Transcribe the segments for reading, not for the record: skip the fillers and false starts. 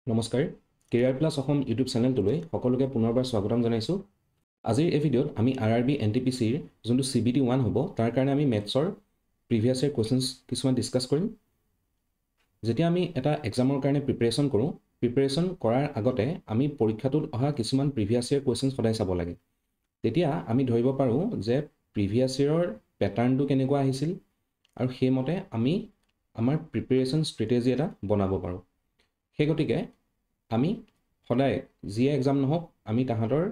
নমস্কাৰ career plus Assam YouTube চেনেলটোলৈ সকলোকে পুনৰবাৰ স্বাগতম জনাইছোঁ। আজিৰ এই ভিডিঅ'ত আমি আৰআৰবি এনটিপিচিৰ যোনটো CBT 1 হ'ব তাৰ কাৰণে আমি মেথছৰ প্ৰিভিয়াছ ইয়েৰ কুৱেশ্যনছ কিছুমান ডিছকাছ কৰিম। যেতিয়া আমি এটা এক্সামৰ কাৰণে প্ৰিপেৰেশ্যন কৰোঁ, প্ৰিপেৰেশ্যন কৰাৰ আগতে আমি পৰীক্ষাটোত অহা কিছুমান প্ৰিভিয়াছ ইয়েৰ কুৱেশ্যনছ সদায় চাব লাগে। তেতিয়া আমি ধৰিব পাৰোঁ যে প্ৰিভিয়াছ ইয়েৰৰ পেটাৰ্ণটো কেনেকুৱা আহিছিল আৰু সেইমতে আমি আমাৰ প্ৰিপেৰেশ্যন ষ্ট্ৰেটেজি এটা বনাব পাৰোঁ। সেই গতিকে আমি সদায় যিয়ে এক্সাম নহওক আমি তাহাঁতৰ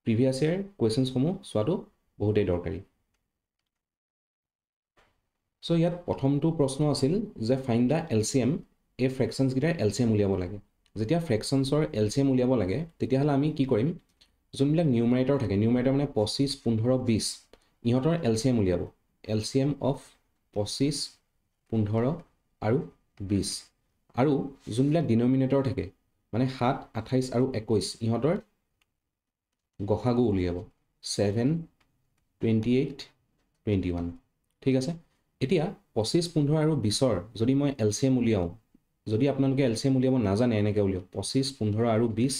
প্ৰিভিয়াছ ইয়েৰ কুৱেশ্যনছসমূহ চোৱাটো বহুতেই দৰকাৰী। চ' ইয়াত প্ৰথমটো প্ৰশ্ন আছিল যে ফাইণ্ড দ্য LCM, এই ফ্ৰেকশ্যনছকেইটাৰ LCM উলিয়াব লাগে। যেতিয়া ফ্ৰেকশ্যনছৰ LCM উলিয়াব লাগে তেতিয়াহ'লে আমি কি কৰিম, যোনবিলাক নিউমাৰেটৰ থাকে, নিউমাৰেটৰ মানে 25, 15, 20, ইহঁতৰ LCM উলিয়াব। LCM অফ 25, 15 আৰু 20। আৰু যোনবিলাক ডিনমিনেটৰ থাকে মানে 7, 28 আৰু 21, ইহঁতৰ গসাগু উলিয়াব 7, 28, 21। ঠিক আছে। এতিয়া 25, 15 আৰু 20ৰ যদি মই LCM উলিয়াওঁ, যদি আপোনালোকে LCM উলিয়াব নাজানে এনেকৈ উলিয়াওক 25, 15 আৰু 20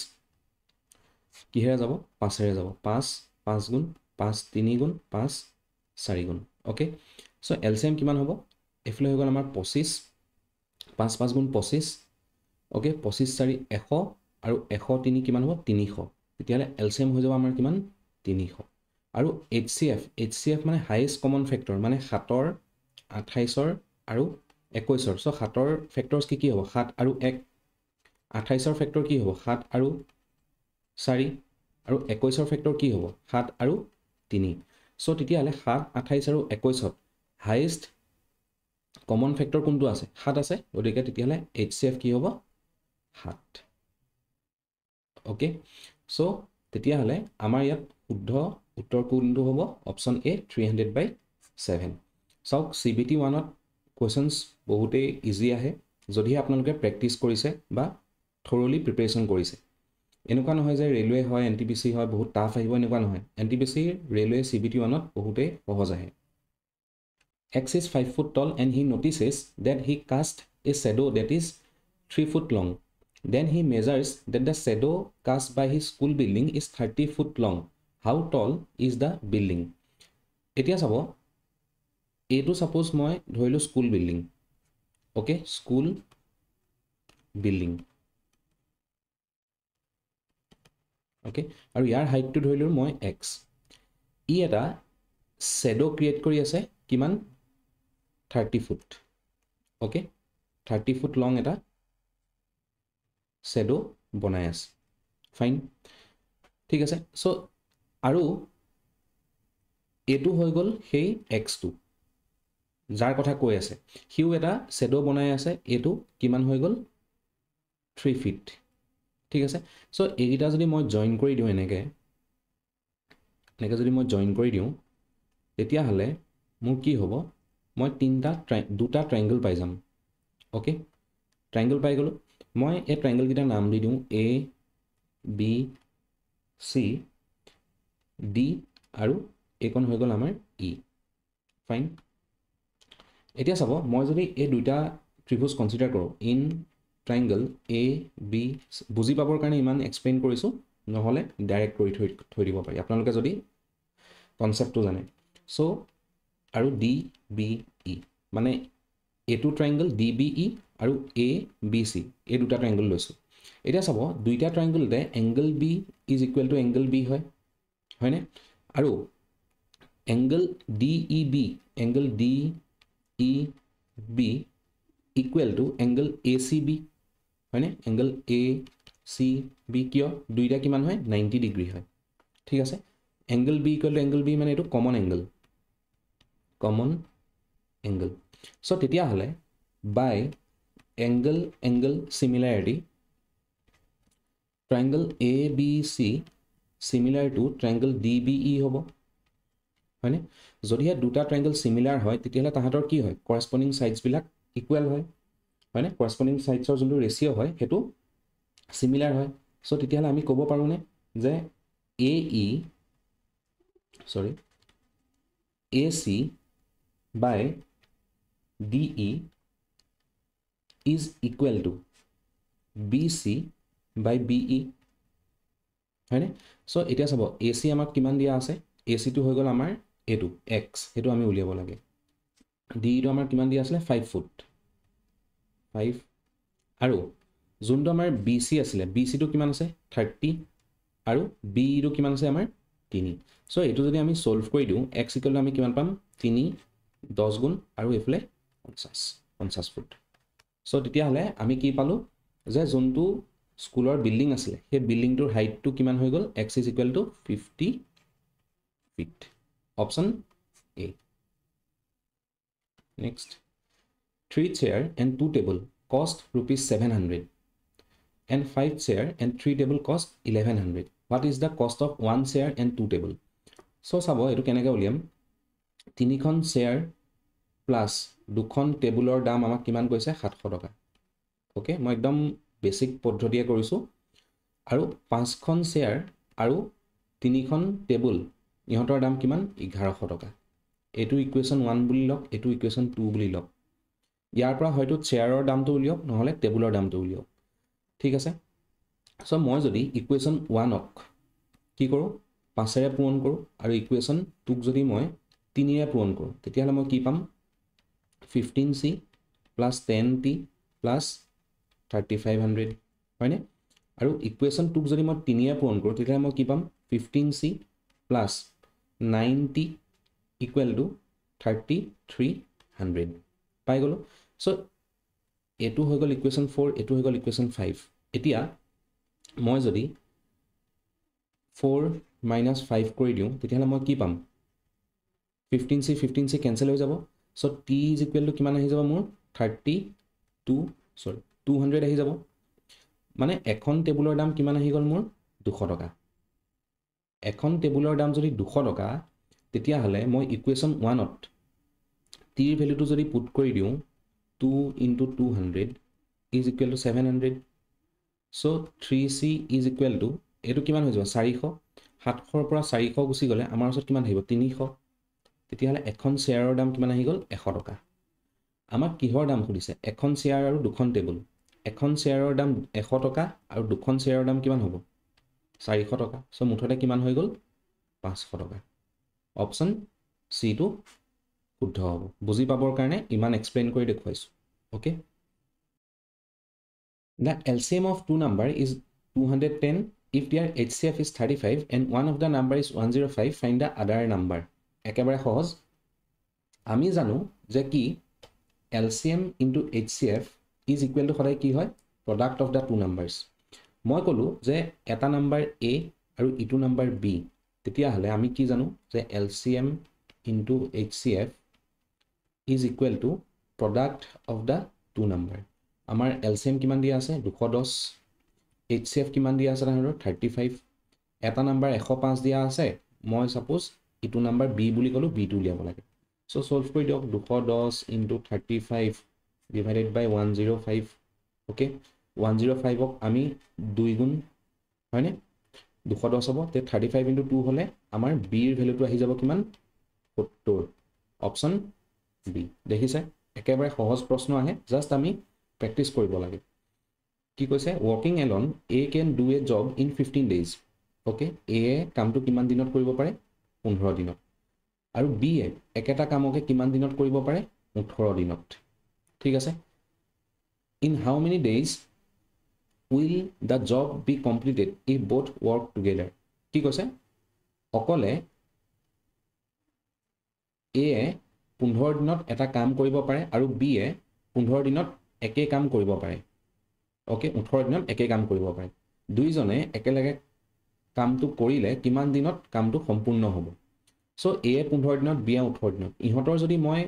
কিহেৰে যাব, 5ৰে যাব। 5, 5 গুণ 5, 3 গুণ 5, 4 গুণ। অ'কে, চ' LCM কিমান হ'ব, এইফালে হৈ গ'ল আমাৰ 25, 5, 5 গুণ 25, অ'কে, 25, 4, 100 আৰু 103 কিমান হ'ব, 300। তেতিয়াহ'লে LCM হৈ যাব আমাৰ কিমান, 300। আৰু HCF মানে হাইয়েষ্ট কমন ফেক্টৰ, মানে 7ৰ, 28ৰ আৰু 21ৰ। চ' 7ৰ ফেক্টৰছ কি হ'ব, 7 আৰু 1। 28ৰ ফেক্টৰ কি হ'ব, 7 আৰু 4। আৰু 21ৰ ফেক্টৰ কি হ'ব, 7 আৰু 3। চ' তেতিয়াহ'লে 7, 28 আৰু 21ত হাইয়েষ্ট কমন ফেক্টৰ কোনটো আছে, 7 আছে। গতিকে তেতিয়াহ'লে HCF কি হ'ব, 7। অ'কে, চ' তেতিয়াহ'লে আমাৰ ইয়াত শুদ্ধ উত্তৰ কোনটো হ'ব, অপশ্যন A 300/7। চাওক CBT 1ত কুৱেশ্যনছ বহুতেই ইজি আহে যদিহে আপোনালোকে প্ৰেক্টিছ কৰিছে বা থৰলি প্ৰিপেৰেশ্যন কৰিছে। এনেকুৱা নহয় যে ৰেলৱে হয়, NTPC হয় বহুত টাফ আহিব, এনেকুৱা নহয়। NTPC, ৰেলৱে, CBT 1ত বহুতেই সহজ আহে। X is 5 foot tall and he notices that he cast a shadow that is 3 foot long. Then he measures that the shadow cast by his school building is 30 foot long. How tall is the building? এতিয়া চাব, এইটো suppose মই ধৰিলোঁ school building. Okay, school building. Okay, আৰু ইয়াৰ হাইটটো ধৰিলোঁ মই X। ই এটা শ্বেডো ক্ৰিয়েট কৰি আছে কিমান, 30 ফুট। অ'কে, 30 ফুট লং এটা শ্বেডো বনাই আছে। ফাইন, ঠিক আছে। চ' আৰু এইটো হৈ গ'ল সেই Xটো যাৰ কথা কৈ আছে, সিও এটা শ্বেডো বনাই আছে। এইটো কিমান হৈ গ'ল, 3 ফিট। ঠিক আছে। চ' এইকেইটা যদি মই জইন কৰি দিওঁ এনেকৈ যদি মই জইন কৰি দিওঁ তেতিয়াহ'লে মোৰ কি হ'ব, মই দুটা ট্ৰাইংগল পাই যাম। অ'কে, ট্ৰাইংগল পাই গ'লোঁ। মই এই ট্ৰাইংগলকেইটাৰ নাম দি দিওঁ ABC, D আৰু এইকণ হৈ গ'ল আমাৰ E। ফাইন, এতিয়া চাব, মই যদি এই দুইটা ত্ৰিভুজ কনচিডাৰ কৰোঁ ইন ট্ৰাইংগল AB, বুজি পাবৰ কাৰণে ইমান এক্সপ্লেইন কৰিছোঁ, নহ'লে ডাইৰেক্ট কৰি থৈ দিব পাৰি আপোনালোকে যদি কনচেপ্টটো জানে। চ' আৰু DBE, মানে এইটো ট্ৰাইংগল DBE আৰু ABC, এই দুটা ট্ৰাইংগল লৈছোঁ। এতিয়া চাব, দুইটা ট্ৰাইংগলতে angle B is equal to angle B হয়নে? আৰু angle DEB equal to angle ACB হয়নে? এংগল ACB কিয়, দুইটা কিমান হয়, 90 ডিগ্ৰী হয়। ঠিক আছে। Angle B equal to angle B মানে এইটো কমন এংগল। চ' তেতিয়াহ'লে by angle similarity, triangle ABC similar to triangle DBE হ'ব হয়নে? যদিহে দুটা ট্ৰাইংগল চিমিলাৰ হয় তেতিয়াহ'লে তাহাঁতৰ কি হয়, কৰস্পণ্ডিং ছাইডছবিলাক ইকুৱেল হয়নে? কৰস্পণ্ডিং ছাইডছৰ যোনটো ৰেচিঅ' হয় সেইটো চিমিলাৰ হয়। চ' তেতিয়াহ'লে আমি ক'ব পাৰোঁনে যে AC by DE is equal two BC by BE হয়নে সো এতিয়া চাব AC আমাক কিমান দিয়া আছে AC টো হৈ গ'ল আমাৰ এটো x হেতু আমি উলিয়াব লাগে DE টো আমাৰ কিমান দিয়া আছিল 5 ফুট 5 আৰু যোনটো আমাৰ BC আছিলে BC টো কিমান আছে 30 আৰু BE টো কিমান আছে আমাৰ 3 সো এটো যদি আমি সলভ কৰি দিও x ইকুৱেল আমি কিমান পাম 3 10 গুণ আৰু এফালে 50 ফুট সো তেতিয়া হলে আমি কি পালো যে যোনটো স্কুলৰ বিল্ডিং আছে সেই বিল্ডিংটোৰ হাইটটো কিমান হৈ গল x is equal to 50 feet option A next 3 chair and 2 table cost rupees 700 and 5 chair and 3 table cost 1100 what is the cost of 1 chair and 2 table so sabo etu keneka uliam tinikhon chair plus dukhon টেবুলৰ দাম আমাক কিমান কৈছে 700 টকা okay মই একদম basic পদ্ধতিয়ে কৰিছো আৰু 5খন চেয়াৰ আৰু 3খন টেবুল ইহঁতৰ দাম কিমান 1100 টকা এটো ইকুৱেশ্যন 1 বুলি লওক এটো ইকুৱেশ্যন 2 বুলি লওক ইয়াৰ পৰা হয়তো চেয়াৰৰ দামটো উলিয়ক নহলে টেবুলৰ দামটো উলিয়ক ঠিক আছে সো মই যদি ইকুৱেশ্যন 1ক কি কৰো 5 ৰে পূৰণ কৰো আৰু ইকুৱেশ্যন 2ক যদি মই 3 ৰে পূৰণ কৰো তেতিয়া হলে মই কি পাম 15c plus 10t plus 3500 হয়নে আৰু ইকুৱেশ্যন 2ক যদি মই 3 ৰে পূৰণ কৰো তেতিয়া মই কি পাম 15c plus 9t equal to 3300 পাই গলো সো এটো হৈ গল ইকুৱেশ্যন 4 এটো হৈ গল ইকুৱেশ্যন 5 এতিয়া মই যদি 4 minus 5 কৰি দিও তেতিয়া হলে মই কি পাম 15c কেনসেল হৈ যাব so t is equal to কিমান আহি যাব মোৰ 200 আহি যাব মানে এখন টেবুলৰ দাম কিমান আহি গল মোৰ 200 টকা এখন টেবুলৰ দাম যদি 200 টকা তেতিয়া হলে মই ইকুৱেশ্যন 1ত t ৰ ভ্যালুটো যদি পুট কৰি দিও 2 into 200 is equal to 700 so 3c is equal to এটো কিমান হৈ যাব 400 700 পৰা 400 গুছি গলে আমাৰ ওচৰত কিমান আহিব 300 তেতিয়া হলে এখন চেয়াৰৰ দাম কিমান আহি গল 100 টকা আমাক কিহৰ দাম খুদিছে এখন চেয়াৰ আৰু দুখন টেবুল এখন চেয়াৰৰ দাম 100 টকা আৰু দুখন চেয়াৰৰ দাম কিমান হ'ব 400 টকা সো মুঠতে কিমান হৈ গল 500 টকা অপশন সি টো শুদ্ধ হ'ব বুজি পাবৰ কাৰণে ইমান এক্সপ্লেইন কৰি দেখুৱাইছো okay The LCM of two number is 210 if their HCF is 35 and one of the number is 105 find the other number একেবাৰে সহজ আমি জানো যে কি LCM into HCF is equal to সদায় কি হয় product of the two numbers মই কলো যে এটা নাম্বাৰ A আৰু ইটো নাম্বাৰ B তেতিয়া হলে আমি কি জানো যে LCM into HCF is equal to product of the two number আমাৰ LCM কিমান দিয়া আছে 210 HCF কিমান দিয়া আছে তাহৰ 35 এটা নাম্বাৰ 105 দিয়া আছে মই সাপোজ ইটো নাম্বাৰ B বুলি কলো B টো উলিয়াব লাগে সো সলভ কৰি দিওক 210 into 35 divided by 105 ওকে 105 ক আমি 2 গুণ হয়নে 210 হ'ব তে 35 into 2 হলে আমাৰ B ৰ ভ্যালুটো আহি যাব কিমান 70 অপশন B দেখিছে একেবাৰে সহজ প্ৰশ্ন আহে জাস্ট আমি প্ৰেক্টিস কৰিব লাগে কি কৈছে working alone A can do a job in 15 days okay A কামটো কিমান দিনত কৰিব পাৰে 15 দিনত আৰু B একেটা কামকে কিমান দিনত কৰিব পাৰে 18 দিনত ঠিক আছে in how many days will the job be completed if both work together কি কৈছে অকলে A 15 দিনত এটা কাম কৰিব পাৰে আৰু B 15 দিনত একে কাম কৰিব পাৰে ওকে 18 দিনত একে কাম কৰিব পাৰে দুইজনে একেলগে কামটো কৰিলে কিমান দিনত কামটো সম্পূৰ্ণ হ'ব সো A 15 দিনত B 18 দিনত ইহঁতৰ যদি মই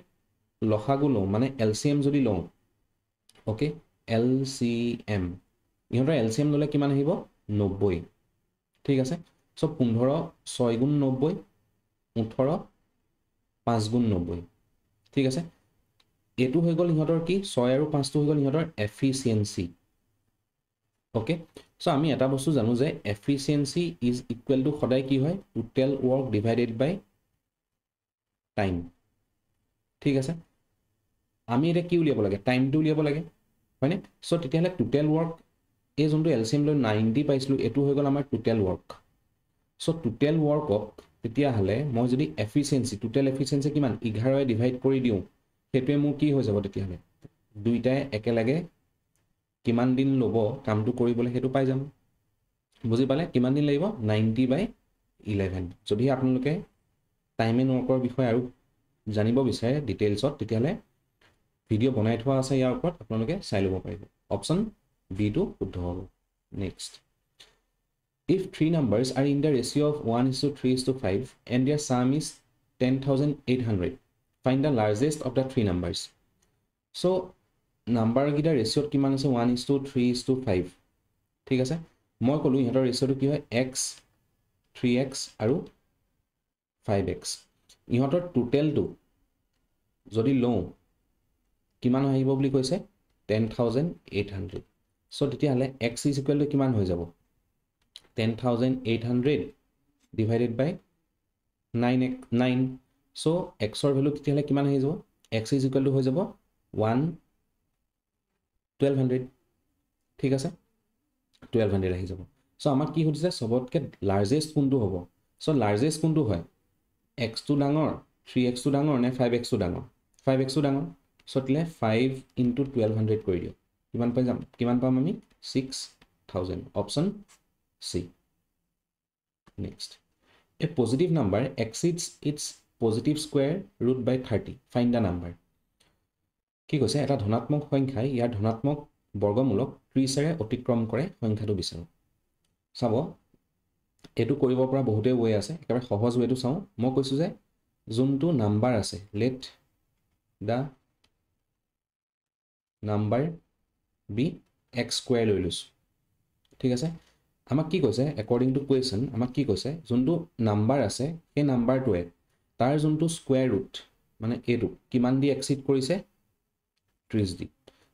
লসাগু লওঁ মানে LCM যদি লওঁ ওকে LCM ইহঁতৰ LCM ললে কিমান আহিব 90 ঠিক আছে সো 15 6 গুণ 90 18 5 গুণ 90 ঠিক আছে এটো হৈ গল ইহঁতৰ কি 6 আৰু 5 টো হৈ গল ইহঁতৰ এফিচিয়েন্সি ওকে সো আমি এটা বস্তু জানো যে এফিচিয়েন্সি ইজ ইকুৱেল টু সদায় কি হয় টোটাল ওয়ার্ক ডিভাইডেড বাই টাইম ঠিক আছে আমি এটা কি উলিয়াব লাগে টাইমটো উলিয়াব লাগে হয়নে সো তেতিয়া হলে টোটাল ওয়ার্ক এই যোনটো এলচিএম লৈ 90 পাইছিলোঁ এইটো হৈ গ'ল আমাৰ টোটেল ৱৰ্ক চ' টোটেল ৱৰ্কক তেতিয়াহ'লে মই যদি এফিচিয়েঞ্চি টোটেল এফিচিয়েঞ্চি কিমান 11 ডিভাইড কৰি দিওঁ সেইটোৱে মোৰ কি হৈ যাব তেতিয়াহ'লে দুইটাই একেলগে কিমান দিন ল'ব কামটো কৰিবলৈ সেইটো পাই যাম বুজি পালে কিমান দিন লাগিব 90/11 যদি আপোনালোকে টাইম এণ্ড ৱৰ্কৰ বিষয়ে আৰু জানিব বিচাৰে ডিটেইলছত তেতিয়াহ'লে ভিডিঅ' বনাই থোৱা আছে ইয়াৰ ওপৰত আপোনালোকে চাই ল'ব পাৰিব অপশ্যন বিটো শুদ্ধ হ'ব next if three numbers are in the ratio of 1:3:5 and their sum is 10,800 find the largest of the three numbers so number gita ratio কিমান আছে 1:3:5 ঠিক আছে মই ক'লো ইহঁতৰ ৰেচিঅ'টো কি হয় x 3x আৰু 5x ইহঁতৰ টোটেলটো যদি লওঁ কিমান আহিব বুলি কৈছে 10,800 so তেতিয়াহ'লে x is equal to কিমান হৈ যাব 10,800 divided by 9 so x or value তেতিয়াহ'লে কিমান হৈ যাব x is equal to হৈ যাব 1200 ঠিক আছে 1200 আহি যাব so আমাক কি সুধিছে সবতকে লাৰ্জেষ্ট কোনটো হ'ব so লাৰ্জেষ্ট কোনটো হয় x টো ডাঙৰ 3x টো ডাঙৰ নে 5x টো ডাঙৰ 5x টো ডাঙৰ so তেলে 5 into 1200 কৰি দিও কিমান পাম আমি 6000 option C next a positive number exceeds its positive square root by 30 find the number কি কৈছে এটা ধনাত্মক সংখ্যাই ইয়াৰ ধনাত্মক বৰ্গমূলক 30 এৰে অতিক্ৰম কৰে সংখ্যাটো বিচাৰো চাব এটো কৰিব পৰা বহুতে ওয়ে আছে একেবাৰে সহজ ওয়েটো চাও মই কৈছো যে যোনটো নাম্বাৰ আছে let the number be x square লৈ লৈছো ঠিক আছে আমাক কি কৈছে according to question আমাক কি কৈছে যোনটো নাম্বাৰ আছে এই নাম্বাৰটোৱে তাৰ যোনটো স্কয়াৰ ৰুট মানে এটো কিমান দি এক্সিড কৰিছে 30 দি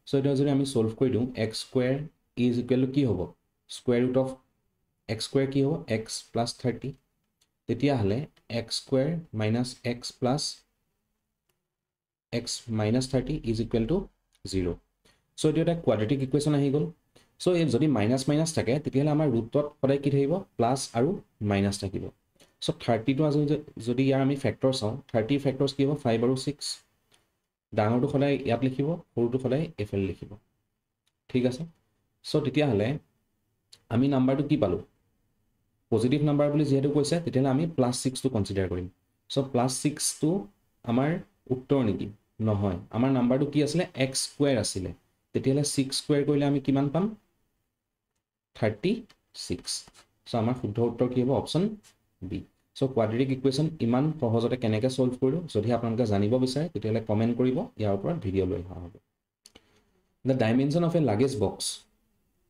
সো এটা যদি আমি সলভ কৰি দিও x square is equal to কি হ'ব square root of x square কি হ'ব x plus 30 তেতিয়া হলে x square minus x plus x minus 30 is equal to 0 so এটা একটা কোয়াড্রেটিক ইকুয়েশন আহি গল সো এই যদি মাইনাস মাইনাস থাকে তেতিয়াহলে আমাৰ ৰুটত সদায় কি থাকিব প্লাস আৰু মাইনাস থাকিব সো 30 টো যদি ইয়াৰ আমি ফ্যাক্টৰ চাও 30 ফ্যাক্টৰস কি হ'ব 5 আৰু 6 ডাঙৰটো সদায় ইয়াত লিখিব সৰুটো সদায় এফএল লিখিব ঠিক আছে সো তেতিয়াহলে আমি নাম্বাৰটো কি পালো পজিটিভ নাম্বাৰ বুলি যেহেতু কৈছে তেতিয়াহলে আমি +6 টো কনসিডাৰ কৰিম সো +6 টো আমাৰ উত্তৰ নেকি নহয় আমাৰ নাম্বাৰটো কি আছিল x স্কয়াৰ আছিল তেতিয়াহলে 6 স্কয়াৰ কৰিলে আমি কিমান পাম 36 সো আমাৰ শুদ্ধ উত্তৰ কি হ'ব অপচন বি সো কোয়াড্ৰেটিক ইকুয়েশন ইমান সহজতে কেনেকৈ সলভ কৰিলো যদি আপোনালোকে জানিব বিচাৰে তেতিয়াহলে কমেন্ট কৰিব ইয়াৰ ওপৰত ভিডিও লৈ অহা হ'ব the dimension of a luggage box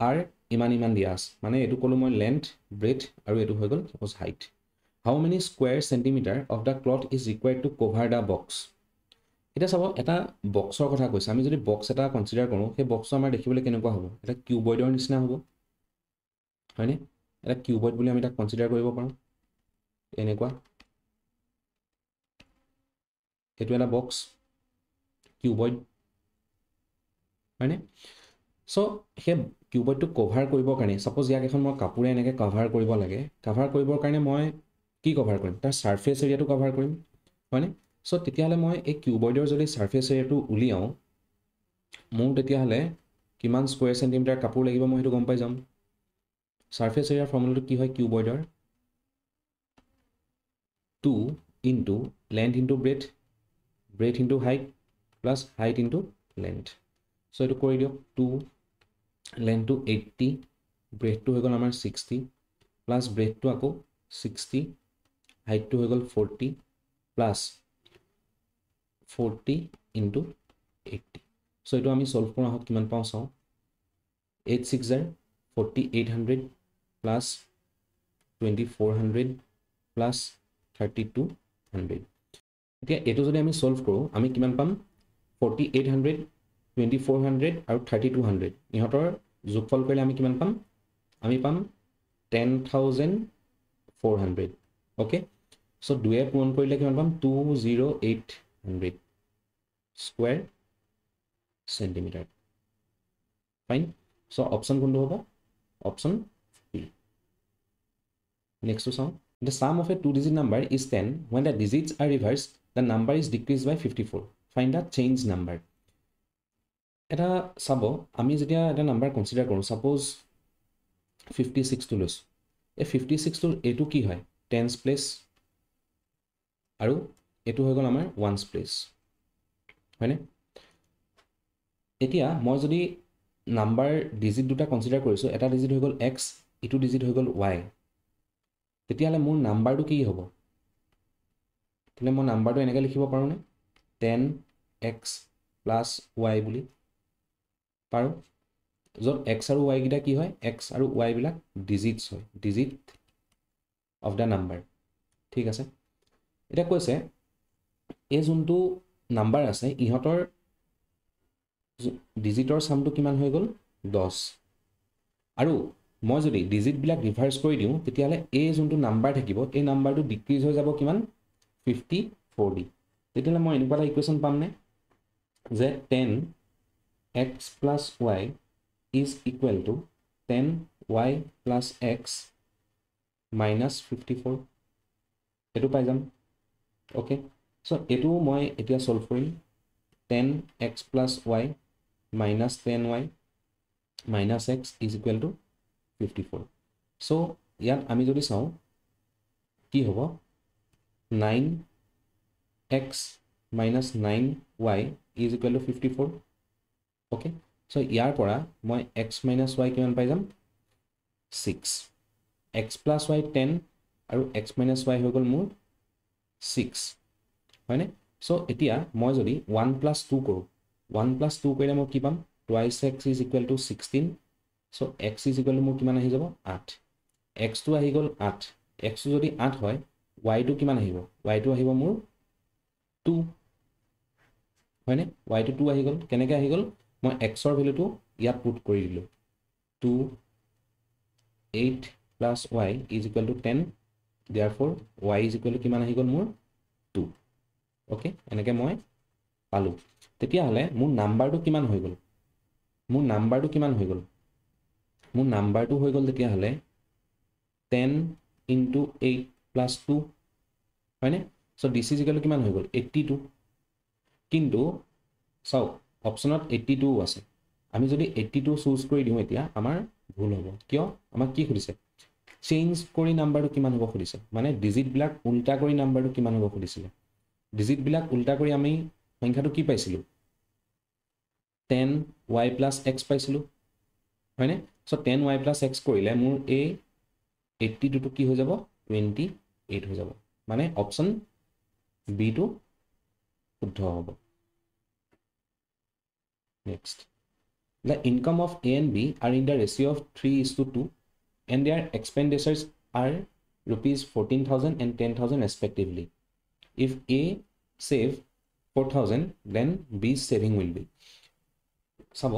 are ইমান দিয়া আছে মানে এটো কলো মই লেন্থ ব্ৰেথ আৰু এটো হৈ গল suppose height how many square centimeter of the cloth is required to cover the box এটা চাব এটা বক্সৰ কথা কৈছে আমি যদি বক্স এটা কনসিডাৰ কৰো সেই বক্সটো আমাৰ দেখিবলৈ কেনেকুৱা হ'ব এটা কিউবয়ডৰ নিচিনা হ'ব হয়নে এটা কিউবয়ড বুলি আমি এটা কনসিডাৰ কৰিব পাৰো এনেকুৱা এটো এটা বক্স কিউবয়ড হয়নে সো হে কিউবয়ডটো কভাৰ কৰিবৰ কাৰণে সাপোজ ইয়াক এখন মই কাপোৰে এনেকৈ কভাৰ কৰিব লাগে কভাৰ কৰিবৰ কাৰণে মই কি কভাৰ কৰিম তাৰ সাৰফেস এৰিয়াটো কভাৰ কৰিম হয়নে সো তেতিয়াহলে মই এই কিউবয়ডৰ যদি সাৰফেস এৰিয়াটো উলিয়াও মোৰ তেতিয়াহলে কিমান স্কয়াৰ সেন্টিমিটাৰ কাপোৰ লাগিব মই হেতু গম পাই যাম সাৰফেস এৰিয়াৰ ফৰ্মুলাটো কি হয় কিউবয়ডৰ 2 into length into breadth into height plus height into length so eto kori diok 2 length to 80 breadth to hogol amar 60 plus breadth to ako 60 height to hogol 40 plus 40 into 80 so eto ami solve kora hot kiman pau sao 8 6 are 4800 plus 2400 plus 3200 এতিয়া এটো যদি আমি solve কৰো আমি কিমান পাম 4800 2400 আৰু 3200 ইহতৰ যোগফল কৰিলে আমি কিমান পাম আমি পাম 10400 ওকে সো দুয়ে পূৰণ কৰিলে কিমান পাম 20800 square centimetre fine so option কোনটো হ'ব অপশ্যন বি। নেক্সটটো চাওঁ। The sum of a two-digit number is 10. When the digits are reversed, the number is decreased by 54. Find the change number. এটা চাব, আমি যেতিয়া এটা নাম্বাৰ কনচিডাৰ কৰোঁ, ছাপ'জ 56টো লৈছোঁ। এই 56টোৰ এইটো কি হয়? টেন্স প্লেচ আৰু এইটো হৈ গ'ল আমাৰ ওৱান্স প্লেচ, হয়নে? এতিয়া মই যদি নাম্বাৰ ডিজিট দুটা কনচিডাৰ কৰিছোঁ, এটা ডিজিট হৈ গ'ল এক্স, ইটো ডিজিট হৈ গ'ল ৱাই, তেতিয়াহ'লে মোৰ নাম্বাৰটো কি হ'ব? তেতিয়াহ'লে মই নাম্বাৰটো এনেকৈ লিখিব পাৰোঁনে? 10x প্লাছ ৱাই বুলি পাৰোঁ, য'ত এক্স আৰু ৱাই কেইটা কি হয়? এক্স আৰু ৱাইবিলাক ডিজিটছ হয়, ডিজিট অফ দ্য নাম্বাৰ। ঠিক আছে, এতিয়া কৈছে এই যোনটো নাম্বাৰ আছে ইহঁতৰ ডিজিটৰ চামটো কিমান হৈ গ'ল? 10। আৰু মই যদি ডিজিটবিলাক ৰিভাৰ্চ কৰি দিওঁ, তেতিয়াহ'লে এই যোনটো নাম্বাৰ থাকিব, এই নাম্বাৰটো ডিক্ৰিজ হৈ যাব কিমান? 54 দি। তেতিয়াহ'লে মই এনেকুৱা এটা ইকুৱেশ্যন পামনে যে 10x plus y is equal two 10y plus x minus 54, এইটো পাই যাম। অ'কে, চ' এইটো মই এতিয়া ছল্ভ কৰিম। 10x plus y minus 10y minus x is equal to 54। চ' ইয়াত আমি যদি চাওঁ কি হ'ব? 9x minus 9y is equal to 54। Okay, so' ইয়াৰ পৰা মই x মাইনাছ y কিমান পাই যাম? 6। x প্লাছ y 10 আৰু x মাইনাছ y হৈ গ'ল মোৰ 6, হয়নে? চ' এতিয়া মই যদি 1 প্লাছ 2 কৰোঁ, 1 প্লাছ 2 কৰিলে মই কি পাম? Twice x is equal two 16। So' x is equal two মোৰ কিমান আহি যাব? 8। এক্সটো আহি গ'ল 8। এক্সটো যদি 8 হয়, ৱাইটো কিমান আহিব? ৱাইটো আহিব মোৰ 2, হয়নে? ৱাইটো 2 আহি গ'ল। কেনেকৈ আহি গ'ল? মই এক্সৰ ভেলুটো ইয়াত পুট কৰি দিলোঁ। 2 8 plus y is equal to 10, therefore y is equal to কিমান আহি গ'ল মোৰ? 2। অ'কে, এনেকৈ মই পালোঁ। তেতিয়াহ'লে মোৰ নাম্বাৰটো কিমান হৈ গ'ল? মোৰ নাম্বাৰটো কিমান হৈ গ'ল? মোৰ নাম্বাৰটো হৈ গ'ল তেতিয়াহ'লে 10 ইনটু 8 প্লাছ 2, হয়নে? চ' দিছ ইজ ইকুৱেল টু কিমান হৈ গ'ল? 82। কিন্তু চাওক, অপশ্যনত 82 আছে। আমি যদি 82 চুজ কৰি দিওঁ, এতিয়া আমাৰ ভুল হ'ব। কিয়? আমাক কি সুধিছে? চেঞ্জ কৰি নাম্বাৰটো কিমান হ'ব সুধিছে, মানে ডিজিটবিলাক উল্টা কৰি নাম্বাৰটো কিমান হ'ব সুধিছিলে। ডিজিটবিলাক উল্টা কৰি আমি সংখ্যাটো কি পাইছিলোঁ? 10y প্লাছ এক্স পাইছিলোঁ, হয়নে? চ' 10y প্লাছ এক্স কৰিলে মোৰ এই 82টো কি হৈ যাব? 28 হৈ যাব। মানে অপশ্যন বিটো শুদ্ধ হ'ব। Next, the income of A and B are in the ratio of 3:2 and their expenditures are rupees 14,000 and 10,000 respectively. If A save 4,000, then B's saving will be. চাব,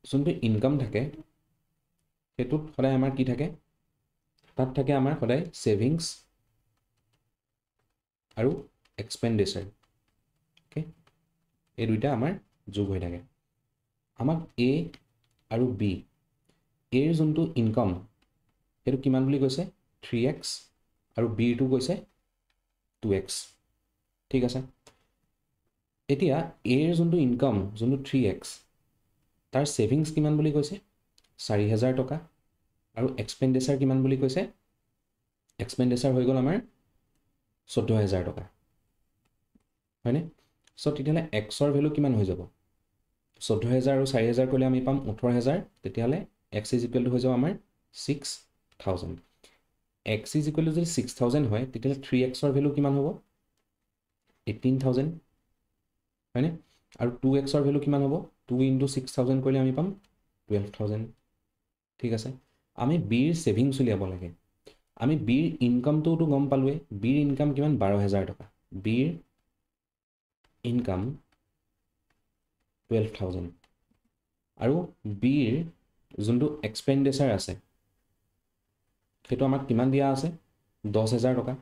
যোনটো ইনকাম থাকে সেইটোত সদায় আমাৰ কি থাকে? তাত থাকে আমাৰ সদায় ছেভিংছ আৰু এক্সপেণ্ডিচাৰ। অ'কে, এই দুইটা আমাৰ যোগ হৈ থাকে। আমাক এ আৰু বি, এৰ যোনটো ইনকাম সেইটো কিমান বুলি কৈছে? 3x আৰু বিৰটো কৈছে 2x। ঠিক আছে, এতিয়া এৰ যোনটো ইনকাম, যোনটো 3x, তাৰ ছেভিংছ কিমান বুলি কৈছে? 4,000 টকা। আৰু এক্সপেণ্ডিচাৰ কিমান বুলি কৈছে? এক্সপেণ্ডিচাৰ হৈ গ'ল আমাৰ 14,000 টকা, হয়নে? চ' তেতিয়াহ'লে এক্সৰ ভেলু কিমান হৈ যাব? 14,000 আৰু 4,000 কৰিলে আমি পাম 18,000। তেতিয়াহ'লে এক্স ইজ ইকুৱেল টু হৈ যাব আমাৰ 6,000। এক্স ইজ ইকুৱেল টু যদি 6,000 হয়, তেতিয়াহ'লে 3xৰ ভেলু কিমান হ'ব? 18,000, হয়নে? আৰু 2xৰ ভেলু কিমান হ'ব? 2 ইনটু 6,000 কৰিলে আমি পাম 12,000। ঠিক আছে, আমি বিৰ ছেভিংছ উলিয়াব লাগে। আমি বিৰ ইনকামটোতো গম পালোৱেই। বিৰ ইনকাম কিমান? 12,000 টকা। বিৰ ইনকাম 12,000 আৰু বিৰ যোনটো এক্সপেণ্ডিচাৰ আছে সেইটো আমাক কিমান দিয়া আছে? 10,000 টকা।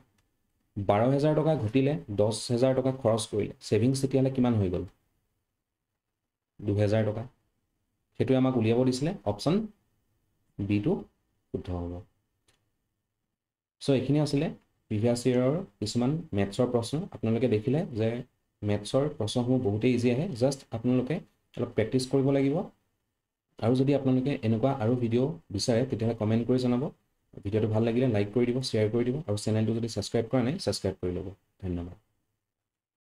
12,000 টকা ঘটিলে 10,000 টকা খৰচ কৰিলে ছেভিংছ তেতিয়াহ'লে কিমান হৈ গ'ল? 2,000 টকা। সেইটোৱে আমাক উলিয়াব দিছিলে অপশ্যন বিটো শুদ্ধ হ'ব। চ' এইখিনি আছিলে প্ৰিভিয়াছ ইয়েৰৰ কিছুমান মেথছৰ প্ৰশ্ন। আপোনালোকে দেখিলে যে মেথছৰ প্ৰশ্নসমূহ বহুতেই ইজি আহে, জাষ্ট আপোনালোকে অলপ প্ৰেক্টিছ কৰিব লাগিব। আৰু যদি আপোনালোকে এনেকুৱা আৰু ভিডিঅ' বিচাৰে তেতিয়াহ'লে কমেণ্ট কৰি জনাব। ভিডিঅ'টো ভাল লাগিলে লাইক কৰি দিব, শ্বেয়াৰ কৰি দিব, আৰু চেনেলটো যদি ছাবস্ক্ৰাইব কৰা নাই ছাবস্ক্ৰাইব কৰি ল'ব। ধন্যবাদ।